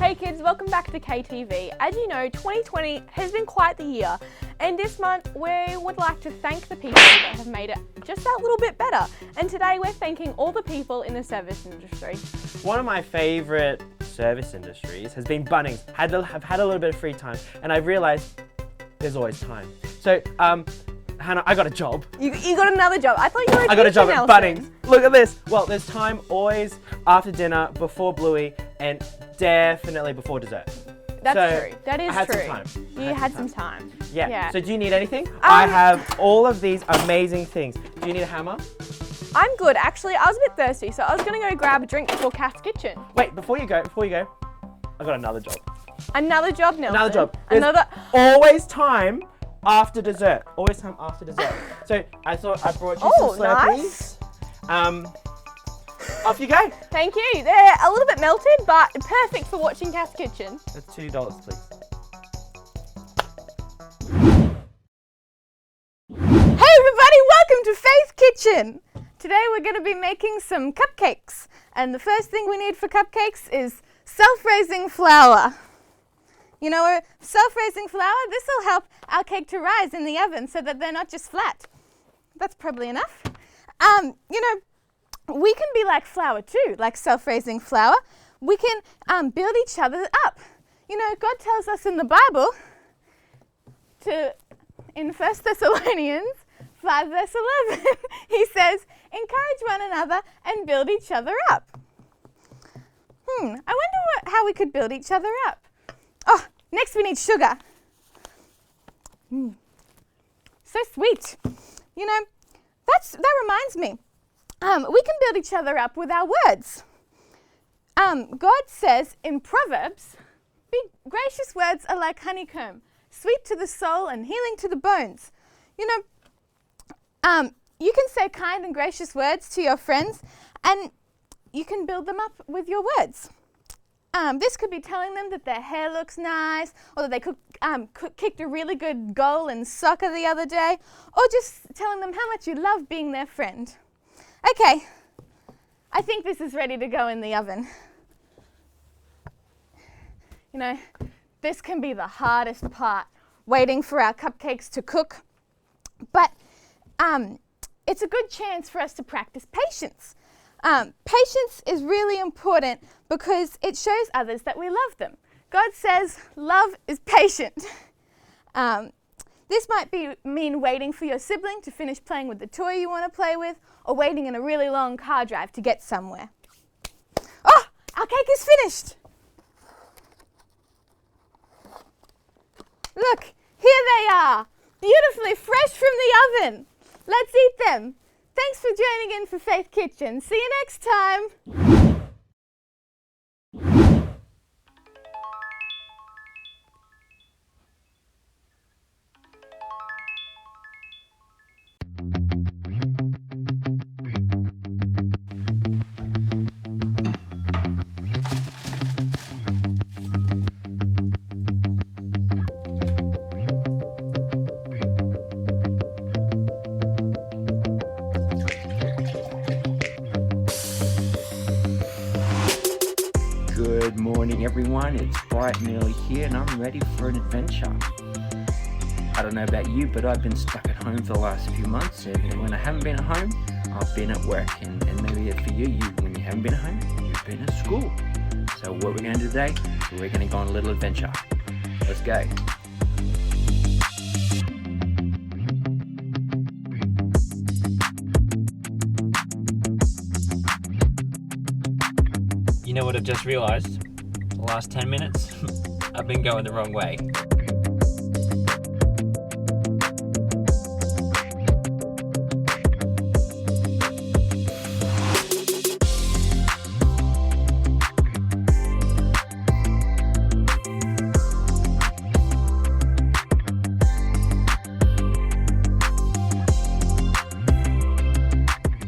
Hey kids, welcome back to KTV. As you know, 2020 has been quite the year, and this month we would like to thank the people that have made it just that little bit better. And today we're thanking all the people in the service industry. One of my favourite service industries has been Bunnings. I've had a little bit of free time, and I've realised there's always time. So, Hannah, I got a job. You got another job. I thought you were a I got a job teacher, at Nelson. Bunnings. Look at this. Well, there's time always after dinner, before Bluey, and definitely before dessert. That's true. That is I had true. some time. You had some time. Yeah. So do you need anything? I have all of these amazing things. Do you need a hammer? I'm good. Actually, I was a bit thirsty, so I was going to go grab a drink before Kath's kitchen. Wait, before you go, I got another job. Another job, Nelson. Another job. There's always time after dessert. Always time after dessert. So I thought I brought you some Slurpees. Nice. Off you go. Thank you. They're a little bit melted, but perfect for watching Kath's kitchen. That's $2, please. Hey everybody, welcome to Faith's Kitchen. Today we're going to be making some cupcakes. And the first thing we need for cupcakes is self-raising flour. You know, self-raising flour, this will help our cake to rise in the oven so that they're not just flat. That's probably enough. You know, we can be like flour too, like self-raising flour. We can build each other up. You know, God tells us in the Bible in 1 Thessalonians 5 verse 11, he says, encourage one another and build each other up. I wonder how we could build each other up. Oh, next we need sugar. So sweet. You know, that reminds me. We can build each other up with our words. God says in Proverbs, gracious words are like honeycomb, sweet to the soul and healing to the bones. You know, you can say kind and gracious words to your friends, and you can build them up with your words. This could be telling them that their hair looks nice, or that they kicked a really good goal in soccer the other day, or just telling them how much you love being their friend. Okay, I think this is ready to go in the oven. You know, this can be the hardest part, waiting for our cupcakes to cook, but it's a good chance for us to practice patience. Patience is really important because it shows others that we love them. God says love is patient. This might mean waiting for your sibling to finish playing with the toy you want to play with, or waiting in a really long car drive to get somewhere. Oh, our cake is finished. Look, here they are, beautifully fresh from the oven. Let's eat them. Thanks for joining in for Faith Kitchen. See you next time. Good morning everyone, it's bright and early here and I'm ready for an adventure. I don't know about you, but I've been stuck at home for the last few months, and when I haven't been at home, I've been at work, and maybe for you, when you haven't been at home, you've been at school. So what we're going to do today, we're going to go on a little adventure. Let's go. You know what I've just realised? The last 10 minutes, I've been going the wrong way.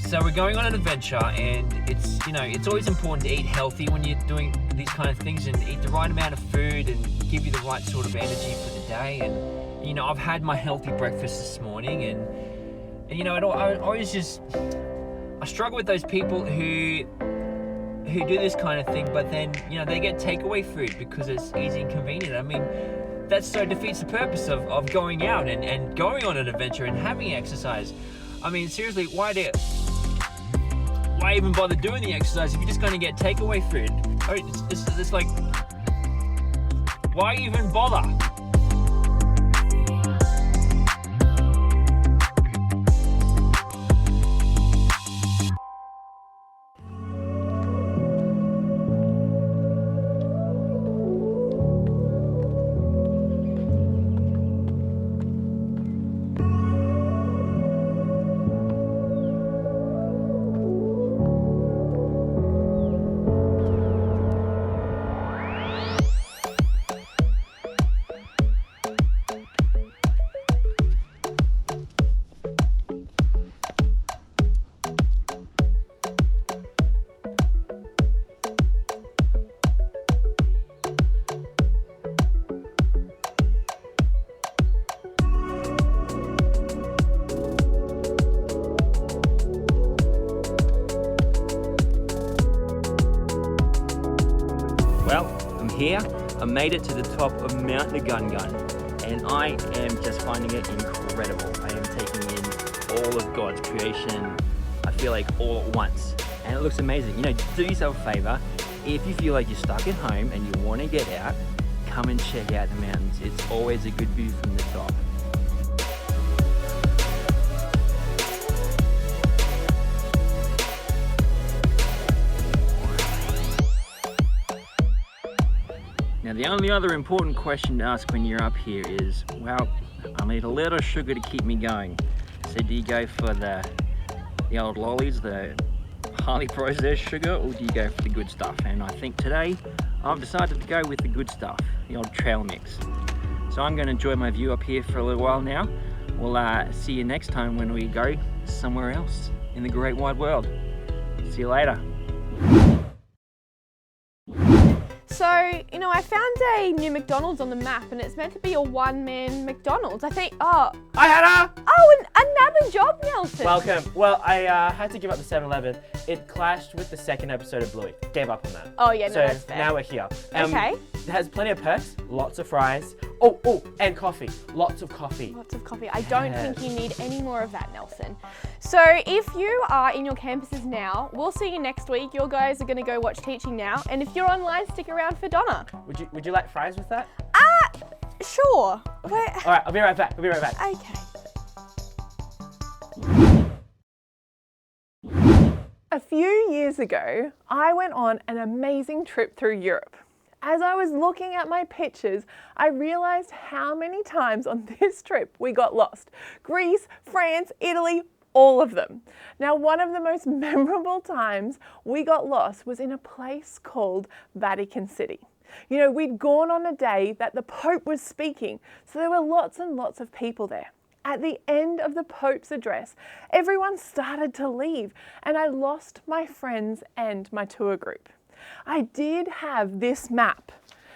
So we're going on an adventure, and it's always important to eat healthy when you're doing these kind of things, and eat the right amount of food and give you the right sort of energy for the day. And I've had my healthy breakfast this morning, and I struggle with those people who who do this kind of thing, but then, they get takeaway food because it's easy and convenient. I mean, that so defeats the purpose of going out and going on an adventure and having exercise. I mean, seriously, why even bother doing the exercise if you're just going to get takeaway food? I mean, it's like, why even bother? Well, I'm here. I made it to the top of Mount Nagungun, and I am just finding it incredible. I am taking in all of God's creation, I feel like all at once, and it looks amazing. Do yourself a favor. If you feel like you're stuck at home and you want to get out, come and check out the mountains. It's always a good view from the top. Now, the only other important question to ask when you're up here is, well, I need a little sugar to keep me going. So do you go for the old lollies, the highly processed sugar, or do you go for the good stuff? And I think today I've decided to go with the good stuff, the old trail mix. So I'm going to enjoy my view up here for a little while now. We'll see you next time when we go somewhere else in the great wide world. See you later. So, I found a new McDonald's on the map, and it's meant to be a one-man McDonald's. I think, Hi, Hannah! Another job, Nelson. Welcome. Well, I had to give up the 7-Eleven. It clashed with the second episode of Bluey. Gave up on that. Oh, yeah, no, so that's fair. now we're here. Okay. It has plenty of perks, lots of fries. Oh, and coffee. Lots of coffee. Lots of coffee. I don't think you need any more of that, Nelson. So if you are in your campuses now, we'll see you next week. Your guys are going to go watch Teaching Now. And if you're online, stick around for Donna. Would you like fries with that? Sure. All right, I'll be right back. Okay. A few years ago, I went on an amazing trip through Europe. As I was looking at my pictures, I realized how many times on this trip we got lost. Greece, France, Italy, all of them. Now, one of the most memorable times we got lost was in a place called Vatican City. We'd gone on a day that the Pope was speaking, so there were lots and lots of people there. At the end of the Pope's address, everyone started to leave, and I lost my friends and my tour group. I did have this map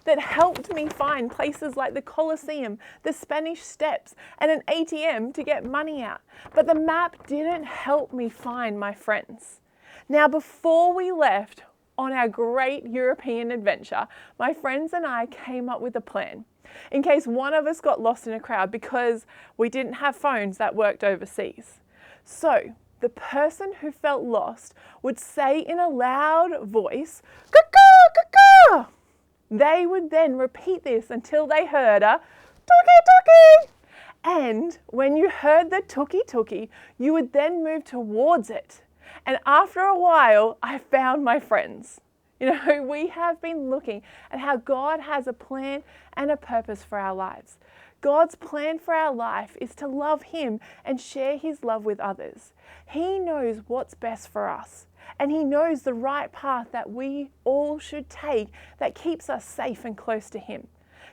that helped me find places like the Colosseum, the Spanish Steps, and an ATM to get money out. But the map didn't help me find my friends. Now, before we left on our great European adventure, my friends and I came up with a plan in case one of us got lost in a crowd because we didn't have phones that worked overseas. So, the person who felt lost would say in a loud voice, "Caw-caw, caw-caw." They would then repeat this until they heard a "Tuki, tuki." And when you heard the tuki tuki, you would then move towards it. And after a while, I found my friends. We have been looking at how God has a plan and a purpose for our lives. God's plan for our life is to love Him and share His love with others. He knows what's best for us, and He knows the right path that we all should take that keeps us safe and close to Him.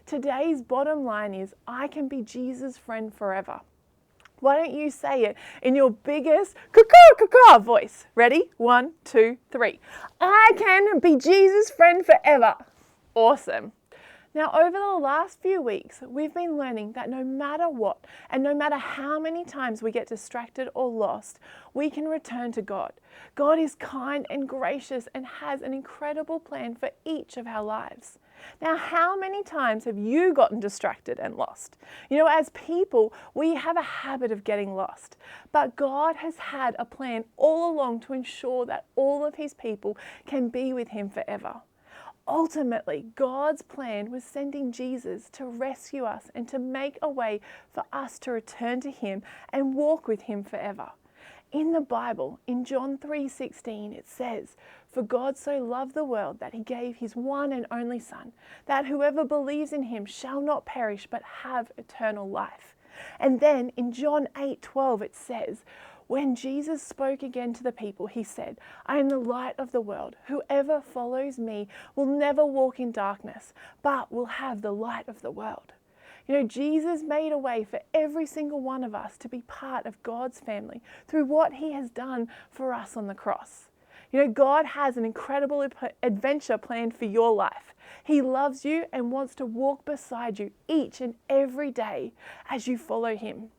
Today's bottom line is, I can be Jesus' friend forever. Why don't you say it in your biggest caw-caw voice? Ready? 1, 2, 3. I can be Jesus' friend forever. Awesome. Now, over the last few weeks, we've been learning that no matter what, and no matter how many times we get distracted or lost, we can return to God. God is kind and gracious and has an incredible plan for each of our lives. Now, how many times have you gotten distracted and lost? You know, as people, we have a habit of getting lost, but God has had a plan all along to ensure that all of his people can be with him forever. Ultimately, God's plan was sending Jesus to rescue us and to make a way for us to return to him and walk with him forever. In the Bible, in John 3:16, it says, "For God so loved the world that he gave his one and only Son, that whoever believes in him shall not perish but have eternal life." And then in John 8:12, it says, when Jesus spoke again to the people, he said, "I am the light of the world. Whoever follows me will never walk in darkness, but will have the light of the world." You know, Jesus made a way for every single one of us to be part of God's family through what he has done for us on the cross. You know, God has an incredible adventure planned for your life. He loves you and wants to walk beside you each and every day as you follow him.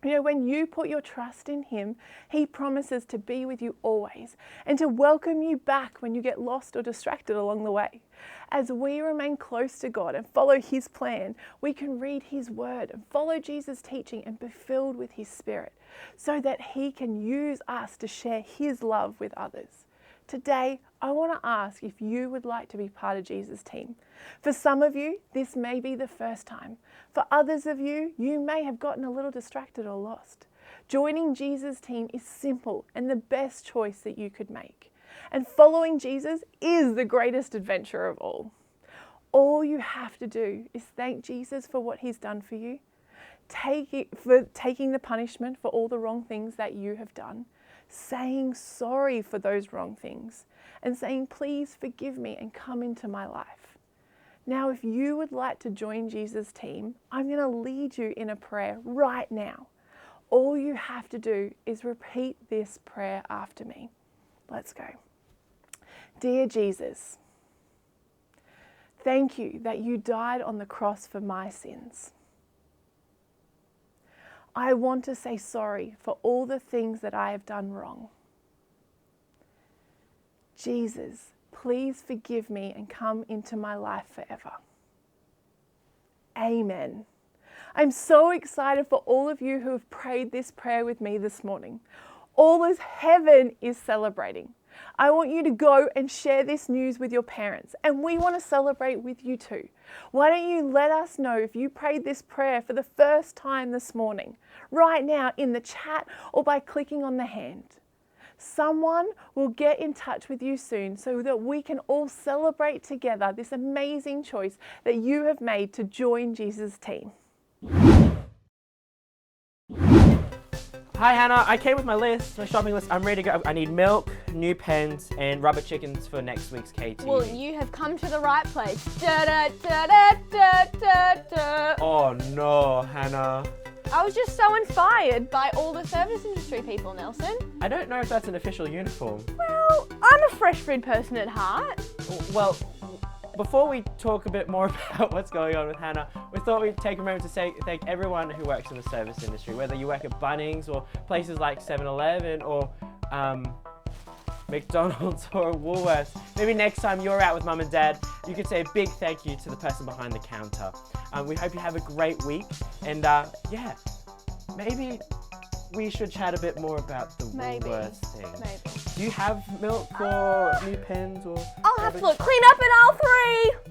You know, when you put your trust in him, he promises to be with you always and to welcome you back when you get lost or distracted along the way. As we remain close to God and follow his plan, we can read his word and follow Jesus' teaching and be filled with his spirit so that he can use us to share his love with others. Today, I want to ask if you would like to be part of Jesus' team. For some of you, this may be the first time. For others of you, you may have gotten a little distracted or lost. Joining Jesus' team is simple and the best choice that you could make. And following Jesus is the greatest adventure of all. All you have to do is thank Jesus for what he's done for you, for taking the punishment for all the wrong things that you have done, saying sorry for those wrong things, and saying, "Please forgive me and come into my life." Now, if you would like to join Jesus' team, I'm going to lead you in a prayer right now. All you have to do is repeat this prayer after me. Let's go. Dear Jesus, thank you that you died on the cross for my sins. I want to say sorry for all the things that I have done wrong. Jesus, please forgive me and come into my life forever. Amen. I'm so excited for all of you who have prayed this prayer with me this morning. All as heaven is celebrating. I want you to go and share this news with your parents, and we want to celebrate with you too. Why don't you let us know if you prayed this prayer for the first time this morning, right now in the chat or by clicking on the hand. Someone will get in touch with you soon so that we can all celebrate together this amazing choice that you have made to join Jesus' team. Hi Hannah, I came with my list, my shopping list. I'm ready to go. I need milk, new pens, and rubber chickens for next week's KTV. Well, you have come to the right place. Da, da, da, da, da, da, da. Oh no, Hannah. I was just so inspired by all the service industry people, Nelson. I don't know if that's an official uniform. Well, I'm a fresh food person at heart. Well, before we talk a bit more about what's going on with Hannah, we thought we'd take a moment to thank everyone who works in the service industry, whether you work at Bunnings or places like 7-Eleven or McDonald's or Woolworths. Maybe next time you're out with Mum and Dad, you could say a big thank you to the person behind the counter. We hope you have a great week, and yeah, maybe we should chat a bit more about the Woolworths thing. Maybe. Do you have milk or new pens or? I'll have to look. Clean up in aisle 3.